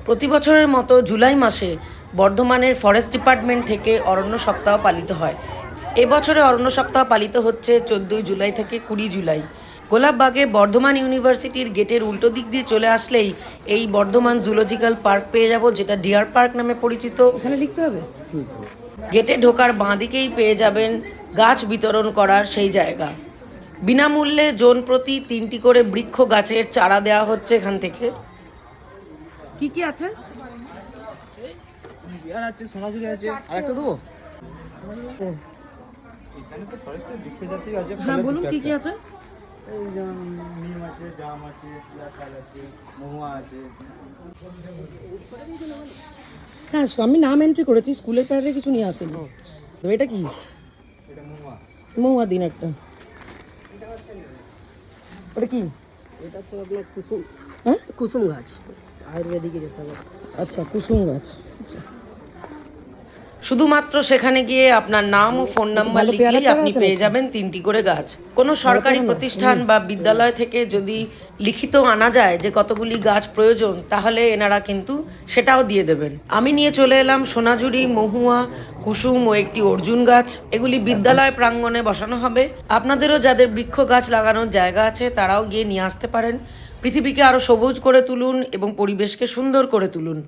প্রতি বছরের মতো জুলাই মাসে বর্ধমানের ফরেস্ট ডিপার্টমেন্ট থেকে অরণ্য সপ্তাহ পালিত হয়। এবছরে অরণ্য সপ্তাহ পালিত হচ্ছে 14 জুলাই থেকে 20 জুলাই। গোলাপবাগে বর্ধমান ইউনিভার্সিটির গেটের উল্টো দিক দিয়ে চলে আসলেই এই বর্ধমান জুলজিক্যাল পার্ক পেয়ে যাব, যেটা ডিয়ার পার্ক নামে পরিচিত। এখানে লিখতে হবে। গেটে ঢোকার বাঁ দিকেই পেয়ে যাবেন গাছ বিতরণ করার সেই জায়গা। বিনামূল্যে জন প্রতি 3টি করে বৃক্ষ গাছের চারা দেওয়া হচ্ছে এখান থেকে। কি কি আছে? বিয়ার আছে, সোনাঝুরি আছে, আর একটা দেবো। এখানে তো ফরেস্টের বৃক্ষ জাতীয় আছে। হ্যাঁ বলুন, কি কি আছে? এই যেমন নিম আছে, জাম আছে, শাল আছে, মহুয়া আছে। হ্যাঁ, আমি নাম এন্ট্রি করেছি, স্কুলের প্যাডে কিছু নিয়ে আসেনি। তো এটা কি? এটা মহুয়া। মহুয়া দিন একটা। ওটা কি? এটা হচ্ছে আপনার কুসুম, হ্যাঁ, কুসুম গাছ, আয়ুর্বেদিক হিসাবে। আচ্ছা, কুসুম গাছ। শুধুমাত্র সেখানে গিয়ে আপনার নাম ও ফোন নাম্বার ভালো লিখলেই পেয়ারা আপনি আছে পেয়ে নাকি? যাবেন 3টি করে গাছ। কোনো সরকারি প্রতিষ্ঠান বা বিদ্যালয় থেকে যদি লিখিত আনা যায় যে কতগুলি গাছ প্রয়োজন, তাহলে এনারা কিন্তু সেটাও দিয়ে দেবেন। আমি নিয়ে চলে এলাম সোনাঝুরি, মহুয়া, কুসুম ও একটি অর্জুন গাছ। এগুলি বিদ্যালয় প্রাঙ্গণে বসানো হবে। আপনাদেরও যাদের বৃক্ষ গাছ লাগানোর জায়গা আছে তারাও গিয়ে নিয়ে আসতে পারেন। পৃথিবীকে আরো সবুজ করে তুলুন এবং পরিবেশকে সুন্দর করে তুলুন।